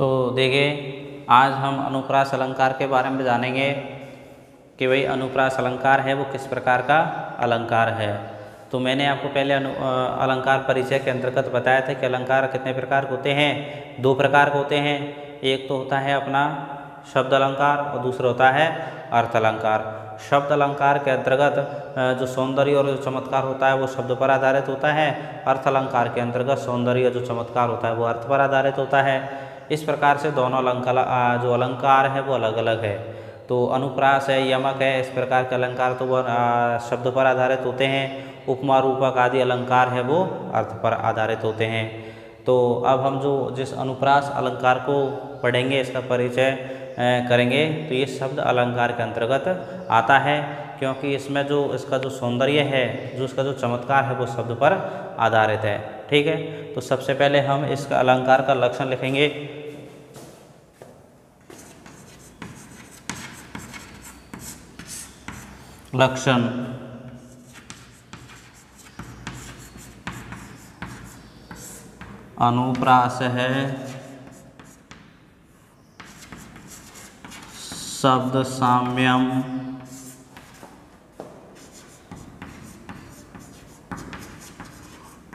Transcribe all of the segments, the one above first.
तो देखिए, आज हम अनुप्रास अलंकार के बारे में जानेंगे कि भाई अनुप्रास अलंकार है वो किस प्रकार का अलंकार है। तो मैंने आपको पहले अलंकार परिचय के अंतर्गत बताया था कि अलंकार कितने प्रकार के होते हैं। दो प्रकार के होते हैं, एक तो होता है अपना शब्द अलंकार और दूसरा होता है अर्थ अलंकार। शब्द अलंकार के अंतर्गत जो सौंदर्य और जो चमत्कार होता है वो शब्द पर आधारित होता है। अर्थ अलंकार के अंतर्गत सौंदर्य जो चमत्कार होता है वो अर्थ पर आधारित होता है। इस प्रकार से दोनों जो अलंकार है वो अलग अलग है। तो अनुप्रास है, यमक है, इस प्रकार के अलंकार तो वो शब्द पर आधारित होते हैं। उपमा रूपक आदि अलंकार है वो अर्थ पर आधारित होते हैं। तो अब हम जिस अनुप्रास अलंकार को पढ़ेंगे, इसका परिचय करेंगे, तो ये शब्द अलंकार के अंतर्गत आता है, क्योंकि इसमें जो इसका जो सौंदर्य है, जो इसका जो चमत्कार है वो शब्द पर आधारित है। ठीक है, तो सबसे पहले हम इसका अलंकार का लक्षण लिखेंगे। लक्षण अनुप्रास है शब्द साम्यम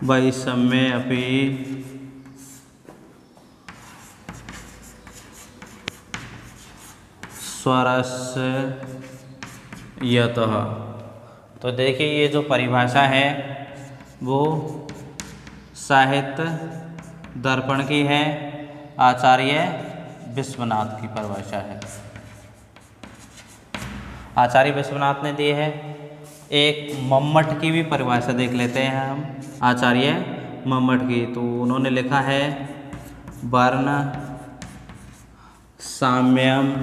वैषम्ये अपि स्वरस्य यतः। तो देखिए, ये जो परिभाषा है वो साहित्य दर्पण की है, आचार्य विश्वनाथ की परिभाषा है, आचार्य विश्वनाथ ने दी है। एक मम्मट की भी परिभाषा देख लेते हैं हम, आचार्य मम्मट की। तो उन्होंने लिखा है वर्ण साम्यम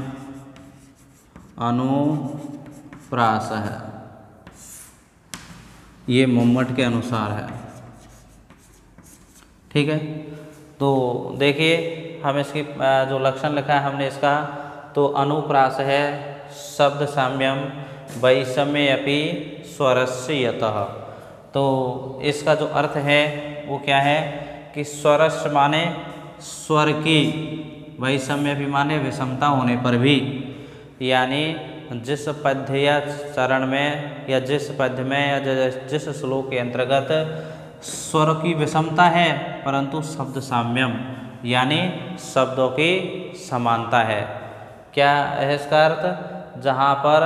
अनुप्रास है, ये मम्मट के अनुसार है। ठीक है, तो देखिए, हम इसकी जो लक्षण लिखा है हमने इसका, तो अनुप्रास है शब्द साम्यम वैषम्ये अपि स्वरस्य यतः। तो इसका जो अर्थ है वो क्या है कि स्वरस्य माने स्वर की, वैषम्य भी माने विषमता होने पर भी, यानी जिस पद्य या चरण में या जिस पद्य में या जिस श्लोक के अंतर्गत स्वर की विषमता है परंतु शब्द साम्यम यानी शब्दों की समानता है। क्या है इसका अर्थ? जहाँ पर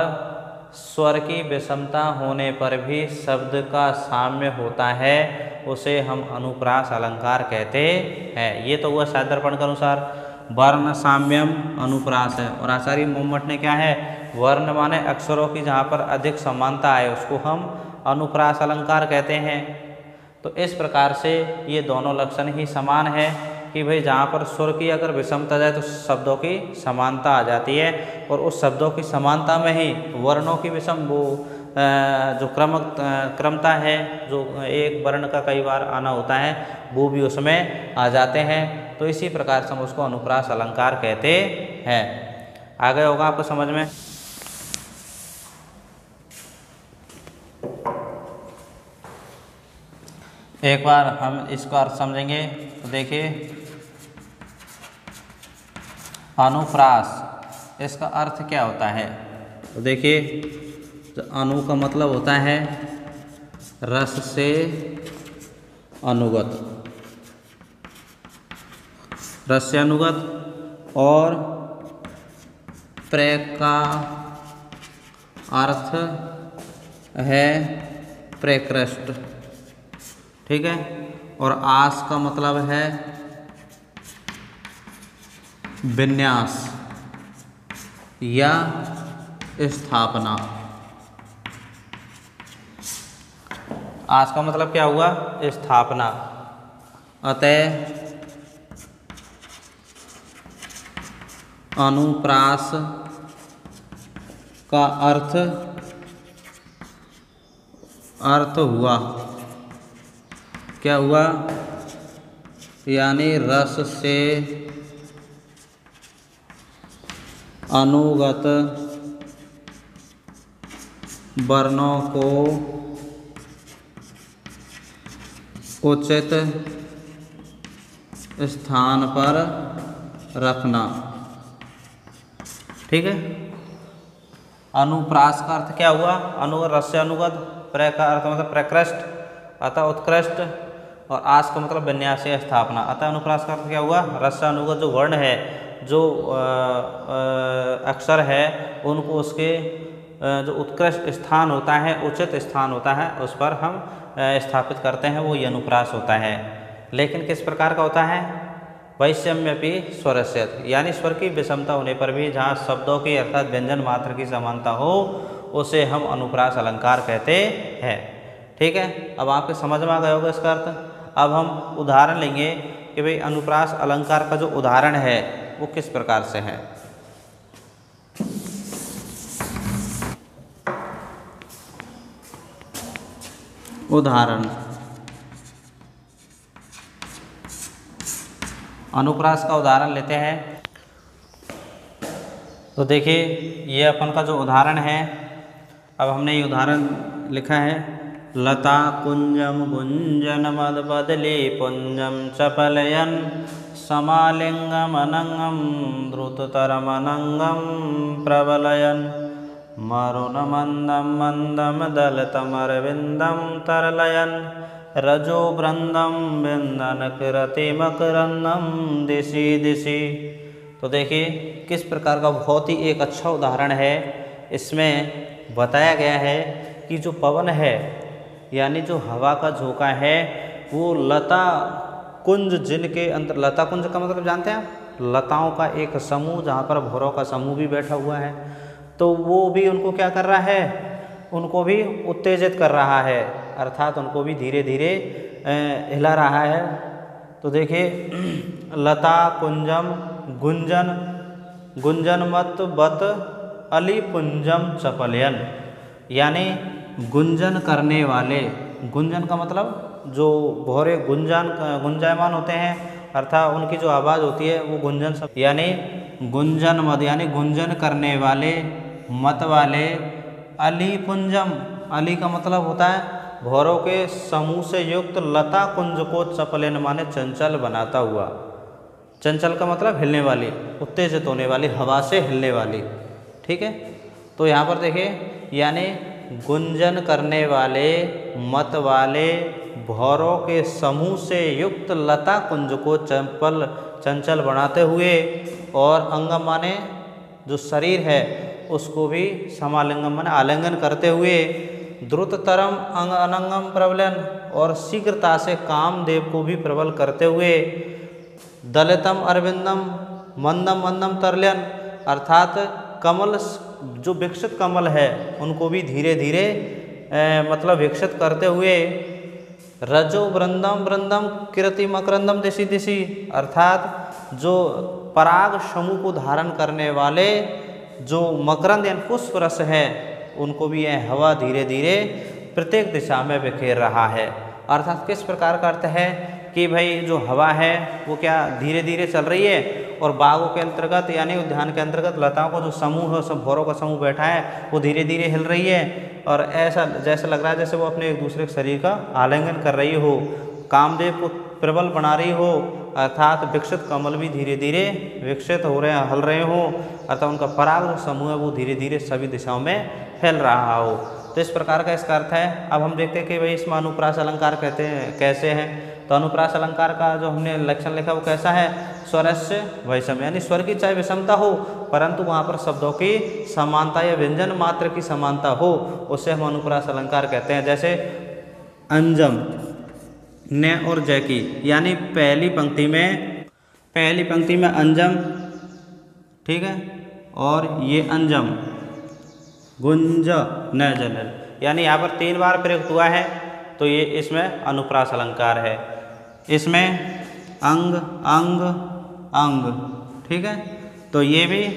स्वर की विषमता होने पर भी शब्द का साम्य होता है उसे हम अनुप्रास अलंकार कहते हैं। ये तो हुआ साहित्य दर्पण के अनुसार। वर्ण साम्यम अनुप्रास है। और आचार्य मम्मट ने क्या है, वर्ण माने अक्षरों की जहाँ पर अधिक समानता है उसको हम अनुप्रास अलंकार कहते हैं। तो इस प्रकार से ये दोनों लक्षण ही समान है कि भाई जहाँ पर स्वर की अगर विषमता जाए तो शब्दों की समानता आ जाती है, और उस शब्दों की समानता में ही वर्णों की जो क्रमता है, जो एक वर्ण का कई बार आना होता है वो भी उसमें आ जाते हैं। तो इसी प्रकार से हम उसको अनुप्रास अलंकार कहते हैं। आ गया होगा आपको समझ में। एक बार हम इसका अर्थ समझेंगे। तो देखिए, अनुप्रास इसका अर्थ क्या होता है। तो देखिए, अनु का मतलब होता है रस से अनुगत, रस से अनुगत, और प्रेक का अर्थ है प्रेकृष्ट। ठीक है, और आस का मतलब है विन्यास या स्थापना। आस का मतलब क्या हुआ? स्थापना। अतः अनुप्रास का अर्थ हुआ, क्या हुआ? यानी रस से अनुगत वर्णों को उचित स्थान पर रखना। ठीक है, अनुप्रास का अर्थ क्या हुआ? रस्य अनुगत, प्र का अर्थ मतलब प्रकृष्ट, अतः उत्कृष्ट, और आस का मतलब विन्यासीय स्थापना। अतः अनुप्रास का अर्थ क्या हुआ? रस्य अनुगत जो वर्ण है, जो अक्षर है, उनको उसके जो उत्कृष्ट स्थान होता है, उचित स्थान होता है, उस पर हम स्थापित करते हैं, वो ये अनुप्रास होता है। लेकिन किस प्रकार का होता है? वैषम्यपि स्वरस्य, यानी स्वर की विषमता होने पर भी, जहाँ शब्दों की अर्थात व्यंजन मात्र की समानता हो, उसे हम अनुप्रास अलंकार कहते हैं। ठीक है, अब आपके समझ में आ गया होगा इसका अर्थ। अब हम उदाहरण लेंगे कि भाई अनुप्रास अलंकार का जो उदाहरण है वो किस प्रकार से है। उदाहरण, अनुप्रास का उदाहरण लेते हैं। तो देखिए, ये अपन का जो उदाहरण है, अब हमने ये उदाहरण लिखा है, लता कुंजम गुंजन मद बदली पुंजम चपलयन समालिंगम अनंगम द्रुततरम अनंगम प्रबलयन मरुन मंदम मंदम दलतमरविंदम तरलयन रजो वृंदम बिंदन कृति मकरन्नम दिशि दिशि। तो देखिए किस प्रकार का बहुत ही एक अच्छा उदाहरण है। इसमें बताया गया है कि जो पवन है, यानी जो हवा का झोंका है, वो लता कुंज, जिनके अंदर, लता कुंज का मतलब जानते हैं आप? लताओं का एक समूह, जहाँ पर भौरों का समूह भी बैठा हुआ है, तो वो भी उनको क्या कर रहा है? उनको भी उत्तेजित कर रहा है, अर्थात उनको भी धीरे धीरे हिला रहा है। तो देखिए, लता कुंजम गुंजन, गुंजन मत बत अली पुंजम चपलयन, यानी गुंजन करने वाले, गुंजन का मतलब जो भौरे गुंजायमान होते हैं, अर्थात उनकी जो आवाज़ होती है वो गुंजन सब, यानी गुंजन मद, यानी गुंजन करने वाले, मत वाले, अली पुंजम, अली का मतलब होता है भौरों के समूह से युक्त लता कुंज को चपलेन माने चंचल बनाता हुआ। चंचल का मतलब हिलने वाली, उत्तेजित होने वाली, हवा से हिलने वाली। ठीक है, तो यहाँ पर देखिए, यानी गुंजन करने वाले, मत वाले, भौरों के समूह से युक्त लता कुंज को चंचल बनाते हुए, और अंगम माने जो शरीर है उसको भी समालिंगम माने आलिंगन करते हुए, द्रुततरम अंग अनंगम प्रबलन, और शीघ्रता से कामदेव को भी प्रबल करते हुए, दलितम अरविंदम मंदम मंदम तरलन, अर्थात कमल, जो विकसित कमल है उनको भी धीरे धीरे मतलब विकसित करते हुए, रजो वृंदम वृंदम कीर्ति मकरंदम दिशि दिशि, अर्थात जो पराग समूह को धारण करने वाले जो मकरंद यानी पुष्प रस है, उनको भी यह हवा धीरे धीरे प्रत्येक दिशा में बिखेर रहा है। अर्थात किस प्रकार का अर्थ है कि भाई जो हवा है वो क्या धीरे धीरे चल रही है, और बागों के अंतर्गत यानी उद्यान के अंतर्गत लताओं का जो समूह है, सब भौरों का समूह बैठा है, वो धीरे धीरे हिल रही है, और ऐसा जैसे लग रहा है जैसे वो अपने एक दूसरे के शरीर का आलिंगन कर रही हो, कामदेव को प्रबल बना रही हो, अर्थात विकसित कमल भी धीरे धीरे विकसित हो रहे हैं, हल रहे हो, अर्थात उनका पराग जो समूह है वो धीरे धीरे सभी दिशाओं में फैल रहा हो। तो इस प्रकार का इसका अर्थ है। अब हम देखते हैं कि भाई इसमें अनुप्रास अलंकार कहते हैं कैसे हैं। तो अनुप्रास अलंकार का जो हमने लक्षण लिखा वो कैसा है? स्वरस्य वैषम्य, यानी स्वर की चाहे विषमता हो परंतु वहाँ पर शब्दों की समानता या व्यंजन मात्र की समानता हो, उसे हम अनुप्रास अलंकार कहते हैं। जैसे अंजम, न और जय की, यानी पहली पंक्ति में अंजम, ठीक है, और ये अंजम, गुंज न जनल, यानी यहाँ पर 3 बार प्रयुक्त हुआ है, तो ये इसमें अनुप्रास अलंकार है। इसमें अंग अंग अंग, ठीक है, तो ये भी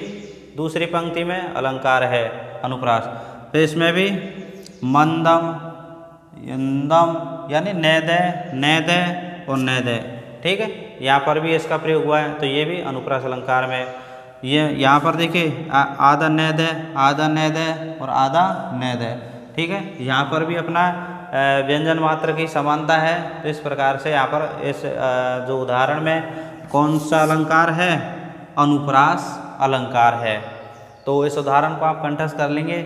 दूसरी पंक्ति में अलंकार है अनुप्रास। फिर इसमें भी मंदम यंदम, यानी नैदय और नैदय, ठीक है, यहाँ पर भी इसका प्रयोग हुआ है, तो ये भी अनुप्रास अलंकार में। ये यहाँ पर देखिए आधा नैदय और आधा नैदय, ठीक है, यहाँ पर भी अपना व्यंजन मात्र की समानता है। तो इस प्रकार से यहाँ पर इस जो उदाहरण में कौन सा अलंकार है? अनुप्रास अलंकार है। तो इस उदाहरण को आप कंठस्थ कर लेंगे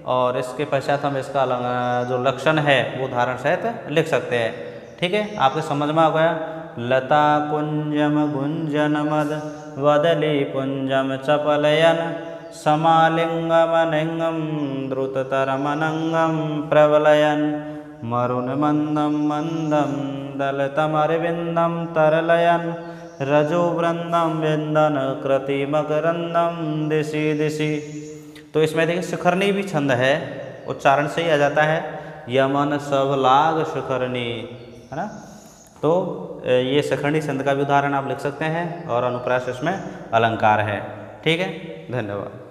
और इसके पश्चात हम इसका जो लक्षण है वो उदाहरण सहित लिख सकते हैं। ठीक है, आपके समझ में आ गया। लता कुंजम गुंजन मद वदली पुंजम चपलयन समालिंगमनिंगम द्रुततरमनंगम प्रबलयन मरुन मंदम मंदम दलतमरविंदम तरलयन रजो वृंदम विंदन कृति मकरंदम दिशि दिशि। तो इसमें देखिए शिखरनी भी छंद है, उच्चारण से ही आ जाता है, यमन सब लाग शिखरनी, है ना। तो ये शिखरनी छंद का भी उदाहरण आप लिख सकते हैं और अनुप्रास इसमें अलंकार है। ठीक है, धन्यवाद।